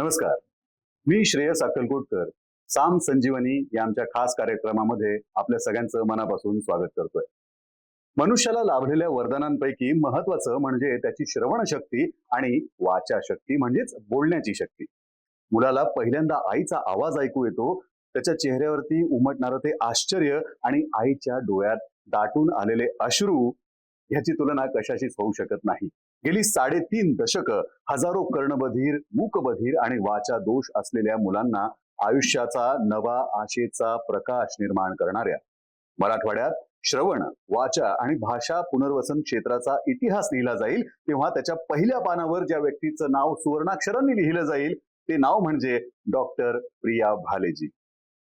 नमस्कार. मी श्रेयस अक्कलकोटकर. साम संजीवनी या आमच्या खास कार्यक्रमामध्ये आपल्या सगळ्यांचं मनापासून स्वागत करतोय. मनुष्याला लाभलेल्या वरदानांपैकी महत्वाचं म्हणजे त्याची श्रवण शक्ती आणि वाचा शक्ती म्हणजेच बोलण्याची शक्ती. मुलाला पहिल्यांदा आईचा आवाज ऐकू येतो, त्याच्या चेहऱ्यावरती उमटणारं ते आश्चर्य आणि आईच्या डोळ्यात दाटून आलेले अश्रू ह्याची तुलना कशाशीच होऊ शकत नाही. गेली 3.5 दशकं हजारो कर्णबधीर, मूकबधीर आणि वाचा दोष असलेल्या मुलांना आयुष्याचा नवा आशेचा प्रकाश निर्माण करणाऱ्या मराठवाड्यात श्रवण, वाचा आणि भाषा पुनर्वसन क्षेत्राचा इतिहास लिहिला जाईल तेव्हा त्याच्या पहिल्या पानावर ज्या व्यक्तीचं नाव सुवर्णाक्षरांनी लिहिलं जाईल ते नाव म्हणजे डॉक्टर प्रिया भालेजी.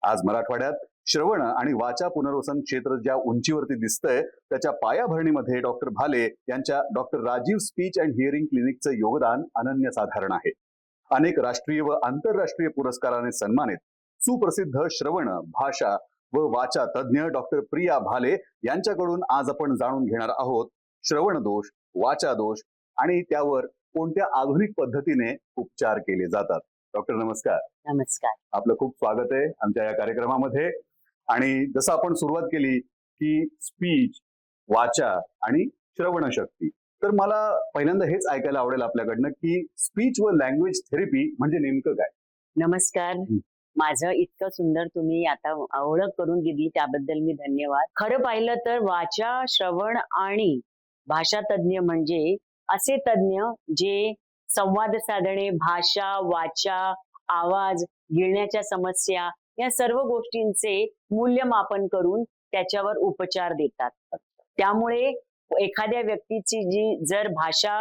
आज मराठवाड्यात श्रवण आणि वाचा पुनर्वसन क्षेत्र ज्या उंचीवरती दिसतंय त्याच्या पायाभरणीमध्ये डॉक्टर भाले यांच्या doctor Rajiv speech and hearing क्लिनिकचं योगदान अनन्यसाधारण आहे. अनेक राष्ट्रीय व आंतरराष्ट्रीय पुरस्काराने सन्मानित सुप्रसिद्ध श्रवण, भाषा व वाचा तज्ज्ञ डॉक्टर प्रिया भाले यांच्याकडून आज आपण जाणून घेणार आहोत श्रवण दोष, वाचा दोष आणि त्यावर कोणत्या आधुनिक पद्धतीने उपचार केले जातात. डॉक्टर नमस्कार. नमस्कार. आपलं खूप स्वागत आहे आमच्या या कार्यक्रमामध्ये. आणि जसं आपण सुरुवात केली की स्पीच, वाचा आणि श्रवण शक्ती, तर मला पहिल्यांदा हेच ऐकायला आवडेल आपल्याकडनं की स्पीच व लँग्वेज थेरपी म्हणजे नेमकं काय? नमस्कार. माझं इतकं सुंदर तुम्ही आता ओळख करून दिली त्याबद्दल मी धन्यवाद. खरं पाहिलं तर वाचा, श्रवण आणि भाषा तज्ज्ञ म्हणजे असे तज्ज्ञ जे संवाद साधणे, भाषा, वाचा, आवाज, गिळण्याच्या समस्या या सर्व गोष्टींचे मूल्यमापन करून त्याच्यावर उपचार देतात. त्यामुळे एखाद्या व्यक्तीची जी जर भाषा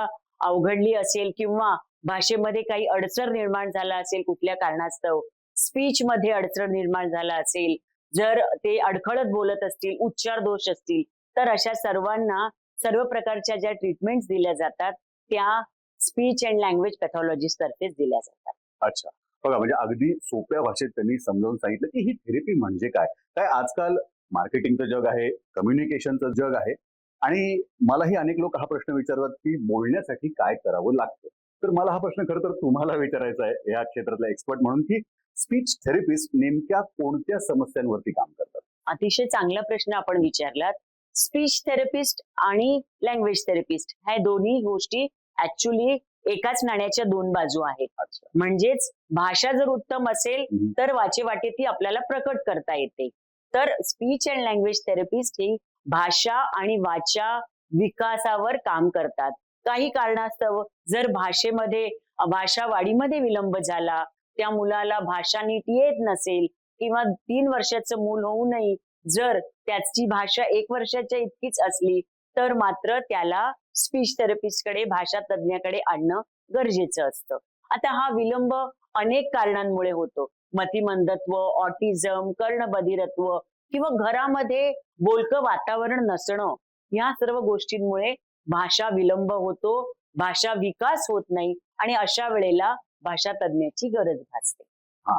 अवघडली असेल किंवा भाषेमध्ये काही अडचण निर्माण झाला असेल कुठल्या कारणास्तव, स्पीच मध्ये अडचण निर्माण झाला असेल, जर ते अडखळत बोलत असतील, उच्चार दोष असतील, तर अशा सर्वांना सर्व प्रकारच्या ज्या ट्रीटमेंट्स दिल्या जातात त्या स्पीच अँड लँग्वेज पॅथॉलॉजिस्ट तर्फेच दिल्या जातात. अच्छा, बघा म्हणजे अगदी सोप्या भाषेत त्यांनी समजावून सांगितलं की ही थेरपी म्हणजे काय. काय आजकाल मार्केटिंगचं जग आहे, कम्युनिकेशनचं जग आहे आणि मलाही अनेक लोक हा प्रश्न विचारतात की बोलण्यासाठी काय करावं लागतं. तर मला हा प्रश्न खरं तर तुम्हाला विचारायचा आहे या क्षेत्रातला एक्सपर्ट म्हणून की स्पीच थेरपिस्ट नेमक्या कोणत्या समस्यांवरती काम करतात? अतिशय चांगला प्रश्न आपण विचारलात. स्पीच थेरपिस्ट आणि लँग्वेज थेरपिस्ट ह्या दोन्ही गोष्टी ऍक्च्युली एकाच नाण्याच्या दोन बाजू आहेत. म्हणजेच भाषा जर उत्तम असेल तर वाचेवाटे ती आपल्याला प्रकट करता येते. तर स्पीच अँड लँग्वेज थेरपिस्ट ही भाषा आणि वाचा विकासावर काम करतात. काही कारणास्तव जर भाषेमध्ये भाषा वाढीमध्ये विलंब झाला, त्या मुलाला भाषा नीट येत नसेल किंवा 3 वर्षाचं मूल होऊनही जर त्याची भाषा 1 वर्षाच्या इतकीच असली तर मात्र त्याला स्पीच थेरपिस्टकडे, भाषा तज्ज्ञाकडे आणणं गरजेचं असतं. आता हा विलंब अनेक कारणांमुळे होतो. मतिमंदत्व, ऑटिझम, कर्णबधिरत्व किंवा घरामध्ये बोलकं वातावरण नसणं, या सर्व गोष्टींमुळे भाषा विलंब होतो, भाषा विकास होत नाही आणि अशा वेळेला भाषा तज्ज्ञाची गरज भासते. हा,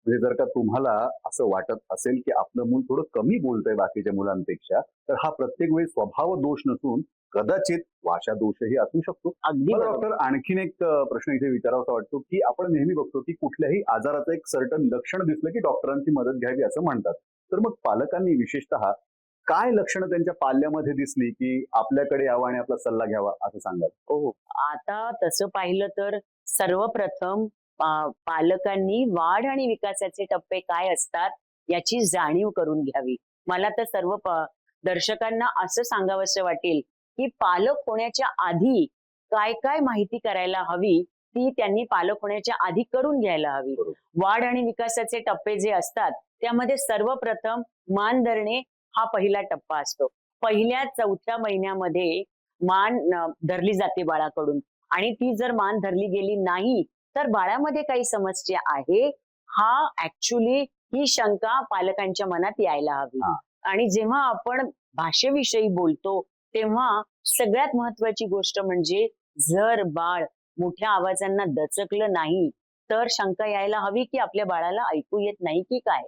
म्हणजे जर का तुम्हाला असं वाटत असेल की आपलं मूल थोडं कमी बोलतंय बाकीच्या मुलांपेक्षा, तर हा प्रत्येक वेळी स्वभाव दोष नसून कदाचित भाषा दोषही असू शकतो. अगदी डॉक्टर, आणखीन एक प्रश्न इथे विचारावा वाटतो की आपण नेहमी बघतो की कुठल्याही आजाराचं एक सर्टन लक्षण दिसलं की डॉक्टरांची मदत घ्यावी असं म्हणतात. तर मग पालकांनी विशेषतः काय लक्षणं त्यांच्या पाल्यामध्ये दिसली की आपल्याकडे यावं आणि आपला सल्ला घ्यावा असं सांगाल? हो, आता तसं पाहिलं तर सर्वप्रथम पालकांनी वाढ आणि विकासाचे टप्पे काय असतात याची जाणीव करून घ्यावी. मला तर सर्व दर्शकांना असं सांगावंसं वाटेल की पालक होण्याच्या आधी काय काय माहिती करायला हवी ती त्यांनी पालक होण्याच्या आधी करून घ्यायला हवी. वाढ आणि विकासाचे टप्पे जे असतात त्यामध्ये सर्वप्रथम मान धरणे हा पहिला टप्पा असतो. पहिल्या 4थ्या महिन्यामध्ये मान धरली जाते बाळाकडून आणि ती जर मान धरली गेली नाही तर बाळामध्ये काही समस्या आहे, हा ऍक्च्युली ही शंका पालकांच्या मनात यायला हवी. आणि जेव्हा आपण भाषेविषयी बोलतो तेव्हा सगळ्यात महत्वाची गोष्ट म्हणजे जर बाळ मोठ्या आवाजांना दचकलं नाही तर शंका यायला हवी की आपल्या बाळाला ऐकू येत नाही की काय.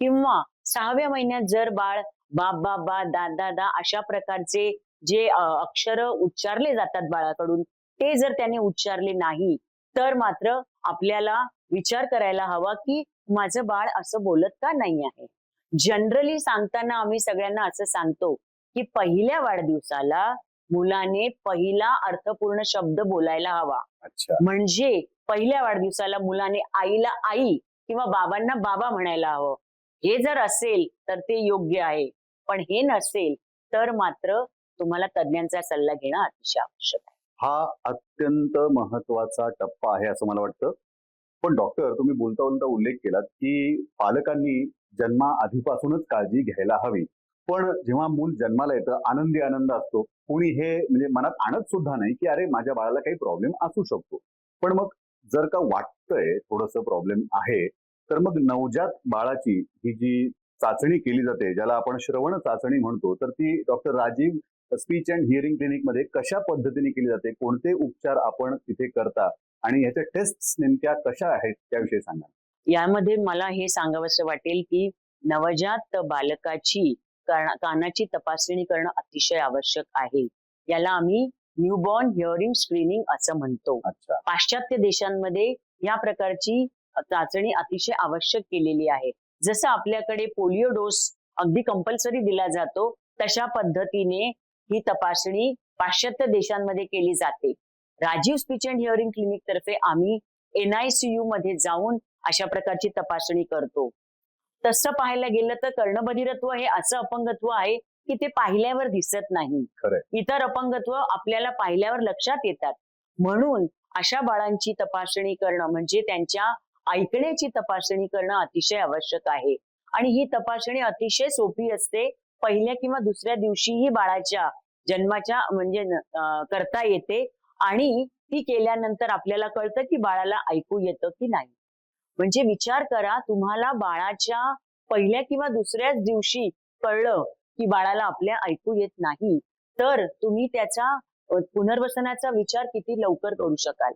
किंवा 6व्या महिन्यात जर बाळ बाप बाप बा दा दा दा अशा प्रकारचे जे अक्षर उच्चारले जातात बाळाकडून ते जर त्याने उच्चारले नाही तर मात्र आपल्याला विचार करायला हवा की माझं बाळ असं बोलत का नाही आहे. जनरली सांगताना आम्ही सगळ्यांना असं सांगतो की पहिल्या वाढदिवसाला मुलाने पहिला अर्थपूर्ण शब्द बोलायला हवा. अच्छा. म्हणजे पहिल्या वाढदिवसाला मुलाने आईला आई किंवा बाबांना बाबा म्हणायला हवं. हे जर असेल तर ते योग्य आहे, पण हे नसेल तर मात्र तुम्हाला तज्ञांचा सल्ला घेणं अतिशय आवश्यक आहे. हा अत्यंत महत्वाचा टप्पा आहे असं मला वाटतं. पण डॉक्टर, तुम्ही बोलता बोलता उल्लेख केलात की पालकांनी जन्माआधीपासूनच काळजी घ्यायला हवी. पण जेव्हा मूल जन्माला येतं आनंदी आनंद असतो, कोणी हे म्हणजे मनात आणत सुद्धा नाही की अरे माझ्या बाळाला काही प्रॉब्लेम असू शकतो. पण मग जर का वाटतंय थोडंसं प्रॉब्लेम आहे, तर मग नवजात बाळाची ही जी चाचणी केली जाते, ज्याला आपण श्रवण चाचणी म्हणतो, तर ती doctor Rajiv speech and hearing क्लिनिकमध्ये कशा पद्धतीने केली जाते? कोणते उपचार आपण तिथे करता? आणि ह्याच्या टेस्ट्स नेमक्या कशा आहेत त्याविषयी सांगा. यामध्ये मला हे सांगावंसं वाटेल की नवजात बालकाची कानाची तपासणी करणं अतिशय आवश्यक आहे. याला आम्ही न्यूबॉर्न हिअरिंग स्क्रीनिंग असं म्हणतो. अच्छा. पाश्चात्य देशांमध्ये या प्रकारची चाचणी अतिशय आवश्यक केलेली आहे. जसं आपल्याकडे पोलिओ डोस अगदी कंपल्सरी दिला जातो, तशा पद्धतीने ही तपासणी पाश्चात्य देशांमध्ये केली जाते. Rajiv speech and hearing clinic तर्फे आम्ही NICU मध्ये जाऊन अशा प्रकारची तपासणी करतो. तसं पाहायला गेलं तर कर्णबधिरत्व हे असं अपंगत्व आहे की ते पाहिल्यावर दिसत नाही. खरंय. इतर अपंगत्व आपल्याला पाहिल्यावर लक्षात येतात. म्हणून अशा बाळांची तपासणी करणं म्हणजे त्यांच्या ऐकण्याची तपासणी करणं अतिशय आवश्यक आहे. आणि ही तपासणी अतिशय सोपी असते. पहिल्या किंवा दुसऱ्या दिवशीही बाळाच्या जन्माच्या म्हणजे करता येते आणि ती केल्यानंतर आपल्याला कळतं की बाळाला ऐकू येतं की नाही. म्हणजे विचार करा, तुम्हाला बाळाच्या पहिल्या किंवा दुसऱ्याच दिवशी कळलं की बाळाला आपल्या ऐकू येत नाही, तर तुम्ही त्याचा पुनर्वसनाचा विचार किती लवकर करू शकाल.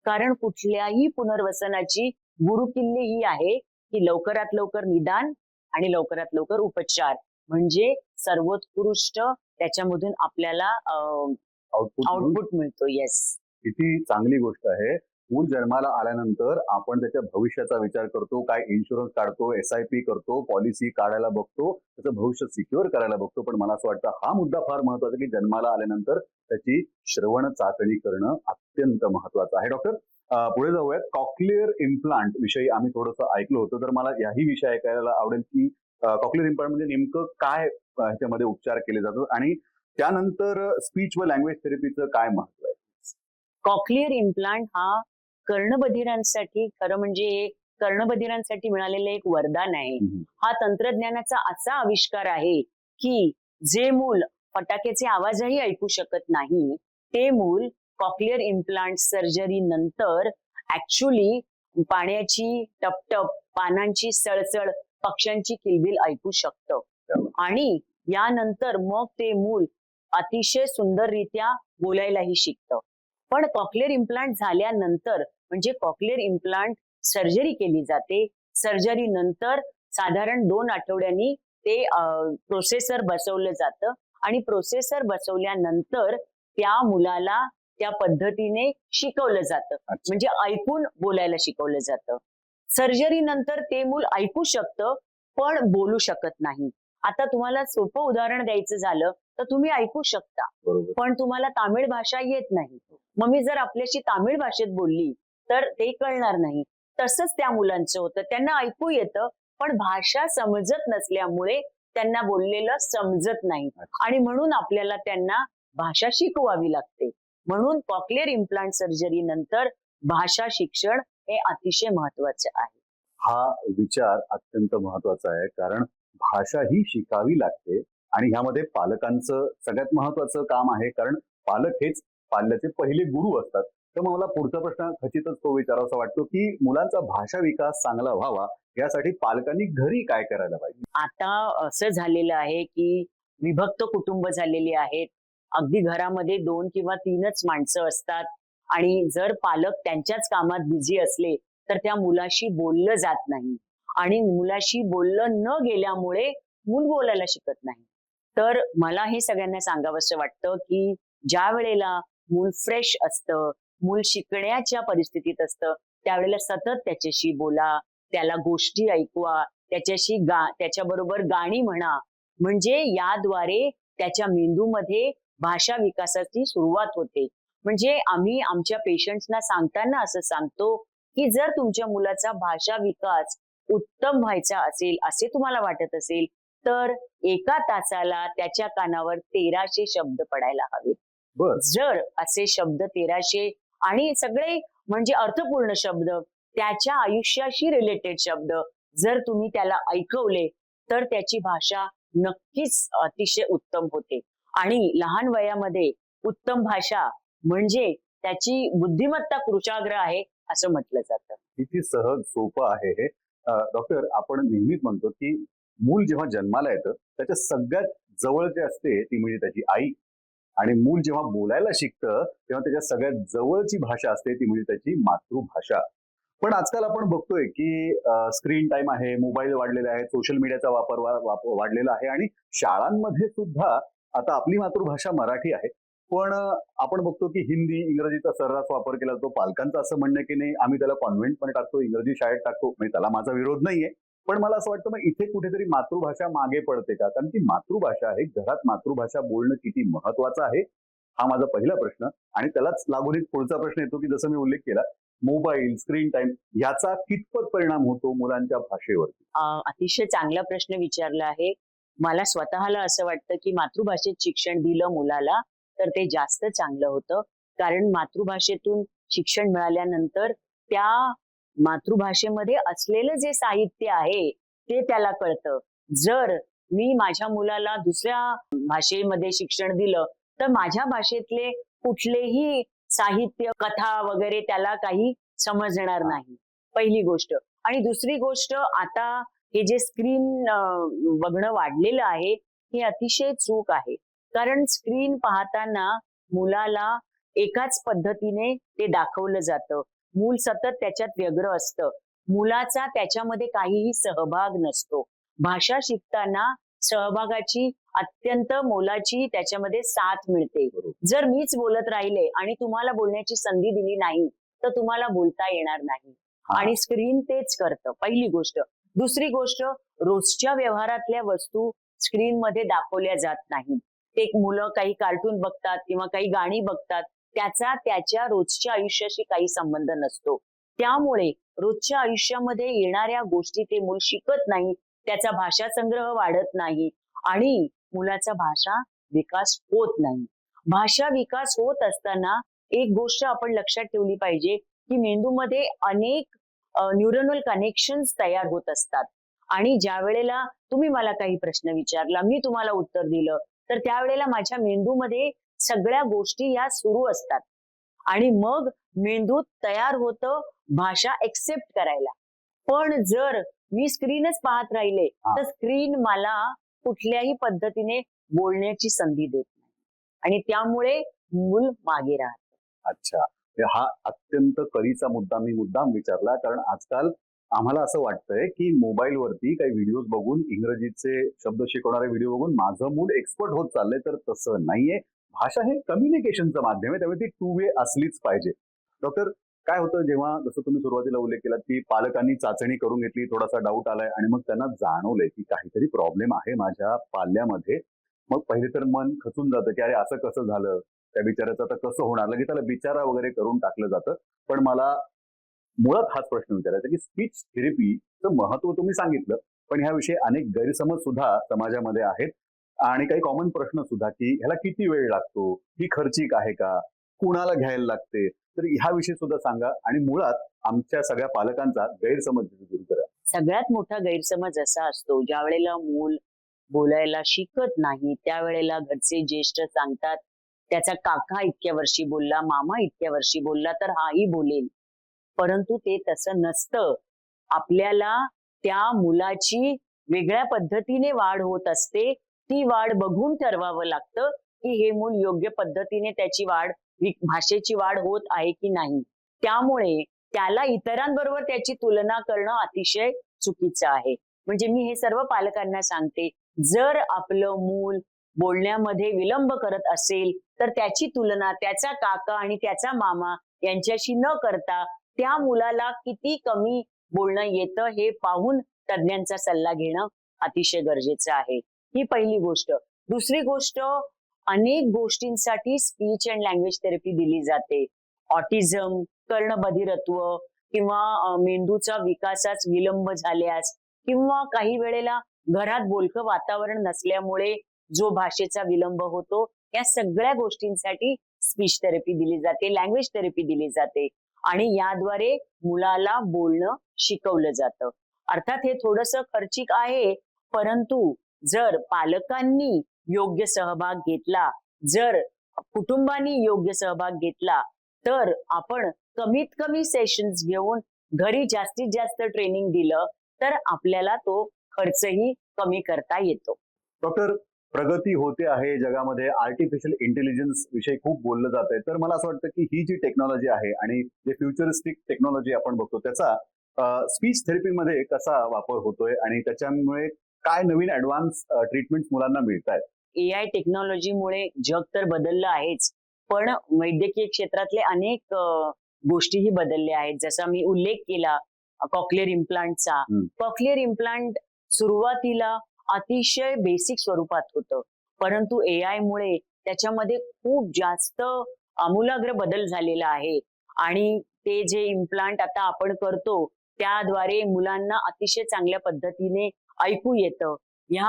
कारण कुठल्याही पुनर्वसनाची गुरुकिल्ली ही आहे की लवकरात लवकर निदान आणि लवकरात लवकर उपचार म्हणजे सर्वोत्कृष्ट त्याच्यामधून आपल्याला आउटपुट मिळतो. येस. किती चांगली गोष्ट आहे. मूल जन्माला आल्यानंतर आपण त्याच्या भविष्याचा विचार करतो, काय इन्शुरन्स काढतो, SIP करतो, पॉलिसी काढायला बघतो, त्याचं भविष्य सिक्युअर करायला बघतो. पण मला असं वाटतं हा मुद्दा फार महत्वाचा की जन्माला आल्यानंतर त्याची श्रवण चाचणी करणं अत्यंत महत्वाचं आहे. डॉक्टर, पुढे जाऊयात. कॉक्लिअर इम्प्लांट विषयी आम्ही थोडंसं ऐकलं होतं, तर मला याही विषय ऐकायला आवडेल की कॉक्लिअर इम्प्लांट म्हणजे नेमकं काय ह्याच्यामध्ये उपचार केले जातात आणि त्यानंतर स्पीच व लँग्वेज थेरपीचं काय महत्व आहे? कॉक्लिअर इम्प्लांट हा कर्णबधिरांसाठी खरं म्हणजे कर्णबधिरांसाठी मिळालेलं एक वरदान आहे. हा तंत्रज्ञानाचा असा आविष्कार आहे की जे मूल फटाक्याचे आवाजही ऐकू शकत नाही, ते मूल कॉक्लिअर इम्प्लांट सर्जरी नंतर ऍक्च्युली पाण्याची टपटप, पानांची सळसळ, पक्ष्यांची किलबिल ऐकू शकतं. आणि यानंतर मग ते मूल अतिशय सुंदररित्या बोलायलाही शिकतं. पण कॉक्लिअर इम्प्लांट झाल्यानंतर म्हणजे कॉक्लिअर इम्प्लांट सर्जरी केली जाते. सर्जरी नंतर साधारण 2 आठवड्यांनी ते प्रोसेसर बसवलं जातं आणि प्रोसेसर बसवल्यानंतर त्या मुलाला त्या पद्धतीने शिकवलं जातं. म्हणजे ऐकून बोलायला शिकवलं जातं. सर्जरी नंतर ते मूल ऐकू शकतं पण बोलू शकत नाही. आता तुम्हाला सोपं उदाहरण द्यायचं झालं तर तुम्ही ऐकू शकता, पण तुम्हाला तामिळ भाषा येत नाही. मग मी जर आपल्याशी तामिळ भाषेत बोलली तर ते कळणार नाही. तसंच त्या मुलांचं होतं. त्यांना ऐकू येतं पण भाषा समजत नसल्यामुळे त्यांना बोललेलं समजत नाही आणि म्हणून आपल्याला त्यांना भाषा शिकवावी लागते. म्हणून कॉक्लिअर इम्प्लांट सर्जरी नंतर भाषा शिक्षण हे अतिशय महत्वाचं आहे. हा विचार अत्यंत महत्वाचा आहे, कारण भाषा ही शिकावी लागते आणि ह्यामध्ये पालकांचं सगळ्यात महत्वाचं काम आहे, कारण पालक हेच पाल्याचे पहिले गुरु असतात. तर मग मला पुढचा प्रश्न खचितच तो विचारावासा वाटतो की मुलांचा भाषा विकास चांगला व्हावा यासाठी पालकांनी घरी काय करायला पाहिजे? आता असं झालेलं आहे की विभक्त कुटुंब झालेली आहेत. अगदी घरामध्ये 2 किंवा 3च माणसं असतात आणि जर पालक त्यांच्याच कामात बिझी असले तर त्या मुलाशी बोललं जात नाही आणि मुलाशी बोललं न गेल्यामुळे मूल बोलायला शिकत नाही. तर मला हे सगळ्यांना सांगावंसं वाटतं की ज्या वेळेला मूल फ्रेश असतं, मूल शिकण्याच्या परिस्थितीत असतं त्यावेळेला सतत त्याच्याशी बोला, त्याला गोष्टी ऐकवा, त्याच्याबरोबर गाणी म्हणा. म्हणजे याद्वारे त्याच्या मेंदूमध्ये भाषा विकासाची सुरुवात होते. म्हणजे आम्ही आमच्या पेशंट्सना सांगताना असं सांगतो, की जर तुमच्या मुलाचा भाषा विकास उत्तम व्हायचा असेल, असे तुम्हाला वाटत असेल, तर एका तासाला त्याच्या कानावर 1300 शब्द पडायला हवेत. बर. जर असे शब्द 1300 आणि सगळे म्हणजे अर्थपूर्ण शब्द, त्याच्या आयुष्याशी रिलेटेड शब्द जर तुम्ही त्याला ऐकवले, तर त्याची भाषा नक्कीच अतिशय उत्तम होते. आणि लहान वयामध्ये उत्तम भाषा म्हणजे त्याची बुद्धिमत्ता कृशाग्र आहे असं म्हटलं जातं. किती सहज सोपं आहे हे. डॉक्टर, आपण नेहमीच म्हणतो की मूल जेव्हा जन्माला येतं त्याच्या सगळ्यात जवळ जे असते ती म्हणजे त्याची आई, आणि मूल जेव्हा बोलायला शिकतं तेव्हा त्याच्या सगळ्यात जवळची भाषा असते ती म्हणजे त्याची मातृभाषा. पण आजकाल आपण बघतोय की स्क्रीन टाइम आहे, मोबाईल वाढलेला आहे, सोशल मीडियाचा वापर वाढलेला आहे, आणि शाळांमध्ये सुद्धा आता आपली मातृभाषा मराठी आहे, पण आपण बघतो की हिंदी, इंग्रजीचा सर्रास वापर केला जातो. पालकांचं असं म्हणणं की नाही, आम्ही त्याला कॉन्व्हेंटमध्ये टाकतो, इंग्रजी शाळेत टाकतो. म्हणजे त्याला माझा विरोध नाहीये, पण मला असं वाटतं मग इथे कुठेतरी मातृभाषा मागे पडते का? कारण ती मातृभाषा आहे, घरात मातृभाषा बोलणं किती महत्वाचं आहे, हा माझा पहिला प्रश्न. आणि त्यालाच लागून एक पुढचा प्रश्न येतो की जसं मी उल्लेख केला, मोबाईल, स्क्रीन टाइम याचा कितपत परिणाम होतो मुलांच्या भाषेवरती? अतिशय चांगला प्रश्न विचारला आहे. मला स्वतःला असं वाटतं की मातृभाषेत शिक्षण दिलं मुलाला तर ते जास्त चांगलं होतं. कारण मातृभाषेतून शिक्षण मिळाल्यानंतर त्या मातृभाषेमध्ये असलेलं जे साहित्य आहे ते त्याला कळतं. जर मी माझ्या मुलाला दुसऱ्या भाषेमध्ये शिक्षण दिलं तर माझ्या भाषेतले कुठलेही साहित्य, कथा वगैरे त्याला काही समजणार नाही, पहिली गोष्ट. आणि दुसरी गोष्ट, आता हे जे स्क्रीन बघणं वाढलेलं आहे हे अतिशय चूक आहे. कारण स्क्रीन पाहताना मुलाला एकाच पद्धतीने ते दाखवलं जातं. मूल सतत त्याच्यात व्यग्र असतं. मुलाचा त्याच्यामध्ये काहीही सहभाग नसतो. भाषा शिकताना सहभागाची अत्यंत मोलाची त्याच्यामध्ये साथ मिळते. जर मीच बोलत राहिले आणि तुम्हाला बोलण्याची संधी दिली नाही तर तुम्हाला बोलता येणार नाही. आणि स्क्रीन तेच करतं, पहिली गोष्ट. दुसरी गोष्ट, रोजच्या व्यवहारातल्या वस्तू स्क्रीन मध्ये दाखवल्या जात नाहीत. ते मुलं काही कार्टून बघतात किंवा काही गाणी बघतात, त्याचा त्याच्या रोजच्या आयुष्याशी काही संबंध नसतो. त्यामुळे रोजच्या आयुष्यामध्ये येणाऱ्या गोष्टी ते मूल शिकत नाही, त्याचा भाषा संग्रह वाढत नाही आणि मुलाचा भाषा विकास होत नाही. भाषा विकास होत असताना एक गोष्ट आपण लक्षात ठेवली पाहिजे की मेंदूमध्ये अनेक न्यूरनल कनेक्शन्स तयार होत असतात. आणि ज्या वेळेला तुम्ही मला काही प्रश्न विचारला, मी तुम्हाला उत्तर दिलं, तर त्यावेळेला माझ्या मेंदूमध्ये सगळ्या गोष्टी या सुरू असतात आणि मग मेंदूत तयार होतं भाषा एक्सेप्ट करायला. पण जर मी स्क्रीनच पाहत राहिले तर स्क्रीन मला कुठल्याही पद्धतीने बोलण्याची संधी देत नाही आणि त्यामुळे मूल मागे राहतं. अच्छा, हा अत्यंत कळीचा मुद्दा मी मुद्दाम विचारला, कारण आजकाल आम्हाला असं वाटतंय की मोबाईलवरती काही व्हिडिओज बघून, इंग्रजीचे शब्द शिकवणारे व्हिडिओ बघून माझं मूल एक्सपर्ट होत चाललंय, तर तसं नाहीये. भाषा हे कम्युनिकेशनचं माध्यम आहे, त्यामुळे ती टू वे असलीच पाहिजे. डॉक्टर, काय होतं जेव्हा, जसं तुम्ही सुरुवातीला उल्लेख केला की पालकांनी चाचणी करून घेतली, थोडासा डाऊट आलाय आणि मग त्यांना जाणवलंय की काहीतरी प्रॉब्लेम आहे माझ्या पाल्यामध्ये, मग पहिले तर मन खचून जातं की अरे असं कसं झालं, त्या बिचाराचं आता कसं होणार, लगेच त्याला बिचारा वगैरे करून टाकलं जातं. पण मला मुळात हाच प्रश्न विचारायचा की स्पीच थेरपीचं महत्व तुम्ही सांगितलं, पण ह्याविषयी अनेक गैरसमज सुद्धा समाजामध्ये आहेत आणि काही कॉमन प्रश्न सुद्धा की ह्याला किती वेळ लागतो, ही खर्चिक आहे का, कुणाला घ्यायला लागते, तर ह्याविषयी सुद्धा सांगा आणि मुळात आमच्या सगळ्या पालकांचा गैरसमज दूर करा. सगळ्यात मोठा गैरसमज असा असतो, ज्या वेळेला मूल बोलायला शिकत नाही त्यावेळेला घरचे ज्येष्ठ सांगतात त्याचा काका इतक्या वर्षी बोलला, मामा इतक्या वर्षी बोलला तर हाही बोलेल. परंतु ते तसं नसतं. आपल्याला त्या मुलाची वेगळ्या पद्धतीने वाढ होत असते. ती वाढ बघून ठरवावं लागतं की हे मूल योग्य पद्धतीने त्याची वाढ, भाषेची वाढ होत आहे की नाही. त्यामुळे त्याला इतरांबरोबर त्याची तुलना करणं अतिशय चुकीचं आहे. म्हणजे मी हे सर्व पालकांना सांगते, जर आपलं मूल बोलण्यामध्ये विलंब करत असेल तर त्याची तुलना त्याचा काका आणि त्याचा मामा यांच्याशी न करता त्या मुलाला किती कमी बोलणं येतं हे पाहून तज्ञांचा सल्ला घेणं अतिशय गरजेचं आहे. ही पहिली गोष्ट. दुसरी गोष्ट, अनेक गोष्टींसाठी स्पीच अँड लँग्वेज थेरपी दिली जाते. ऑटिझम, कर्णबधिरत्व किंवा मेंदूचा विकासात विलंब झाल्यास किंवा काही वेळेला घरात बोलकं वातावरण नसल्यामुळे जो भाषेचा विलंब होतो, या सगळ्या गोष्टींसाठी स्पीच थेरपी दिली जाते, लँग्वेज थेरपी दिली जाते आणि याद्वारे मुलाला बोलणं शिकवलं जातं. अर्थात हे थोडंसं खर्चिक आहे, परंतु जर पालकांनी योग्य सहभाग घेतला, जर कुटुंबानी योग्य सहभाग घेतला, तर आपण कमीत कमी सेशन्स घेऊन घरी जास्तीत जास्त ट्रेनिंग दिलं तर आपल्याला तो खर्चही कमी करता येतो. डॉक्टर, प्रगती होते आहे जगामध्ये, आर्टिफिशियल इंटेलिजन्स विषयी खूप बोललं जात आहे. तर मला असं वाटतं की ही जी टेक्नॉलॉजी आहे आणि जे फ्युचरिस्टिक टेक्नॉलॉजी आपण बघतो त्याचा स्पीच थेरपीमध्ये कसा वापर होतोय आणि त्याच्यामुळे काय नवीन ऍडव्हान्स ट्रीटमेंट मुलांना मिळत आहेत? AI टेक्नॉलॉजीमुळे जग तर बदललं आहेच, पण वैद्यकीय क्षेत्रातले अनेक गोष्टीही बदलल्या आहेत. जसा मी उल्लेख केला कॉक्लिअर इम्प्लांटचा. कॉक्लिअर इम्प्लांट सुरुवातीला अतिशय बेसिक स्वरूपात होतं, परंतु AI मुळे त्याच्यामध्ये खूप जास्त आमूलाग्र बदल झालेला आहे आणि ते जे इम्प्लांट आता आपण करतो त्याद्वारे मुलांना अतिशय चांगल्या पद्धतीने ऐकू येतं. ह्या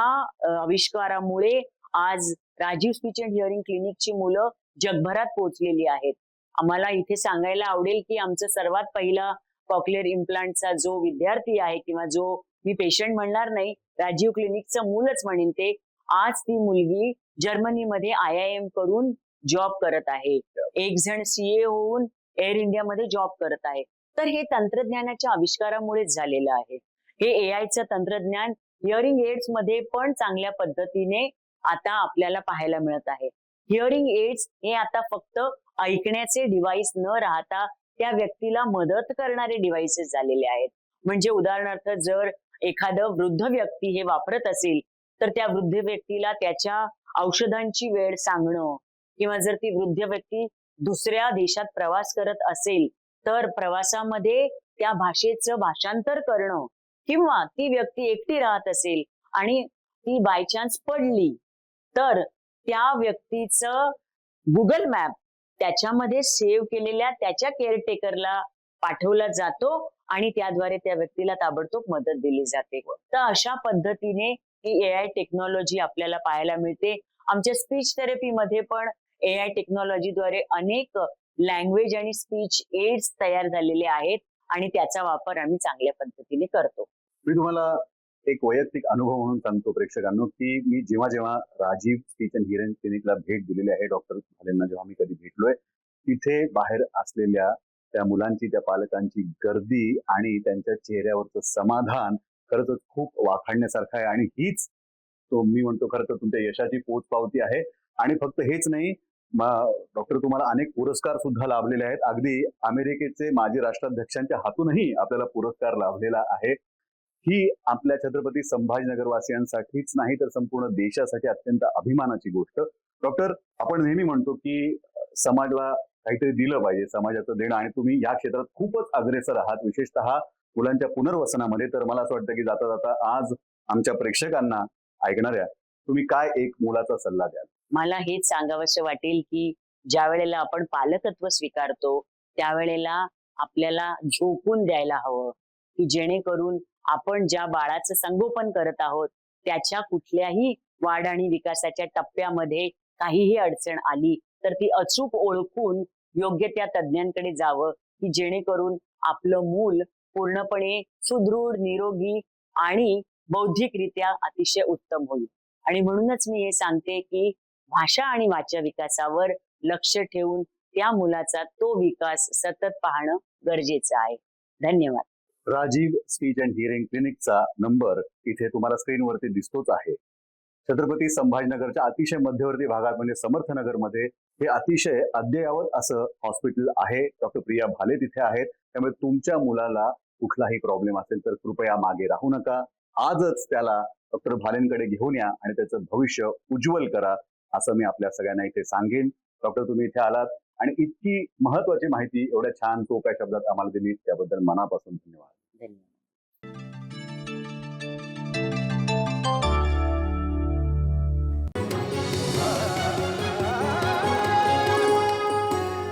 आविष्कारामुळे आज राजीव स्पीच अँड हिअरिंग क्लिनिकची मुलं जगभरात पोहोचलेली आहेत. आम्हाला इथे सांगायला आवडेल की आमचा सर्वात पहिला कॉक्लिअर इम्प्लांटचा जो विद्यार्थी आहे किंवा जो, मी पेशंट म्हणणार नाही, राजीव क्लिनिकचं मूलच म्हणेन ते, आज ती मुलगी जर्मनीमध्ये IIM करून जॉब करत आहे. एक जण CA होऊन एअर इंडियामध्ये जॉब करत आहे. तर हे तंत्रज्ञानाच्या आविष्कारामुळेच झालेलं आहे. हे AIचं तंत्रज्ञान हिअरिंग एड्स मध्ये पण चांगल्या पद्धतीने आता आपल्याला पाहायला मिळत आहे. हिअरिंग एड्स हे आता फक्त ऐकण्याचे डिव्हाइस न राहता त्या व्यक्तीला मदत करणारे डिव्हाइसेस झालेले आहेत. म्हणजे उदाहरणार्थ जर एखादं वृद्ध व्यक्ती हे वापरत असेल तर त्या वृद्ध व्यक्तीला त्याच्या औषधांची वेळ सांगणं किंवा जर ती वृद्ध व्यक्ती दुसऱ्या देशात प्रवास करत असेल तर प्रवासामध्ये त्या भाषेचं भाषांतर करणं किंवा ती व्यक्ती एकटी राहत असेल आणि ती बाय चान्स पडली तर त्या व्यक्तीचं गुगल मॅप त्याच्यामध्ये सेव्ह केलेल्या त्याच्या केअरटेकरला पाठवला जातो आणि त्याद्वारे त्या व्यक्तीला ताबडतोब मदत दिली जाते. तर अशा पद्धतीने ही AI टेक्नॉलॉजी आपल्याला पाहायला मिळते. आमच्या स्पीच थेरपीमध्ये पण AI टेक्नॉलॉजीद्वारे अनेक लँग्वेज आणि स्पीच एड्स तयार झालेले आहेत आणि त्याचा वापर आम्ही चांगल्या पद्धतीने करतो. मी तुम्हाला एक वैयक्तिक अनुभव म्हणून सांगतो प्रेक्षकांनो की मी जेव्हा जेव्हा राजीव स्पीच अँड हिअरिंग क्लिनिकला भेट दिलेली आहे, डॉक्टर भालेंना जेव्हा मी कधी भेटलोय, तिथे बाहेर असलेल्या त्या मुलांची, त्या पालकांची गर्दी आणि त्यांच्या चेहऱ्यावरचं समाधान खरंच खूप वाखाणण्यासारखं आहे. आणि हीच तो मी म्हणतो खरं तर तुमच्या यशाची पोचपावती आहे. आणि फक्त हेच नाही, डॉक्टर तुम्हाला अनेक पुरस्कार सुद्धा लाभलेले आहेत. अगदी अमेरिकेचे माजी राष्ट्राध्यक्षांच्या हातूनही आपल्याला पुरस्कार लाभलेला आहे. ही आपल्या छत्रपती संभाजीनगर वासियांसाठीच नाही तर संपूर्ण देशासाठी अत्यंत अभिमानाची गोष्ट. डॉक्टर, आपण नेहमी म्हणतो की समाजाला काहीतरी दिलं पाहिजे, समाजाचं देणं, आणि तुम्ही या क्षेत्रात खूपच अग्रेसर आहात, विशेषतः मुलांच्या पुनर्वसनामध्ये. तर मला असं वाटतं की जाता जाता आज आमच्या प्रेक्षकांना ऐकणाऱ्या तुम्ही काय एक मोलाचा सल्ला द्याल? मला हेच सांगावंसं वाटेल की ज्या वेळेला आपण पालकत्व स्वीकारतो त्यावेळेला आपल्याला झोकून द्यायला हवं की जेणेकरून आपण ज्या बाळाचं संगोपन करत आहोत त्याच्या कुठल्याही वाढ आणि विकासाच्या टप्प्यामध्ये काहीही अडचण आली तर ती अचूक ओळखून योग्य त्या तज्ञांकडे जावं की जेणेकरून आपलं मूल पूर्णपणे सुदृढ, निरोगी आणि बौद्धिकरित्या अतिशय उत्तम होईल. आणि म्हणूनच मी हे सांगते की भाषा आणि वाचा विकासावर लक्ष ठेवून त्या मुलाचा तो विकास सतत पाहणं गरजेचं आहे. धन्यवाद. राजीव स्पीच अँड हिअरिंग क्लिनिकचा नंबर इथे तुम्हाला स्क्रीनवरती दिसतोच आहे. छत्रपती संभाजीनगरच्या अतिशय मध्यवर्ती भागात म्हणजे समर्थनगरमध्ये हे अतिशय अद्ययावत असं हॉस्पिटल आहे. डॉक्टर प्रिया भाले तिथे आहेत. त्यामुळे तुमच्या मुलाला कुठलाही प्रॉब्लेम असेल तर कृपया मागे राहू नका. आजच त्याला डॉक्टर भालेंकडे घेऊन या आणि त्याचं भविष्य उज्ज्वल करा, असं मी आपल्या सगळ्यांना इथे सांगेन. डॉक्टर तुम्ही इथे आलात आणि इतकी महत्वाची माहिती एवढ्या छान सोप्या शब्दात आम्हाला दिली त्याबद्दल मनापासून धन्यवाद.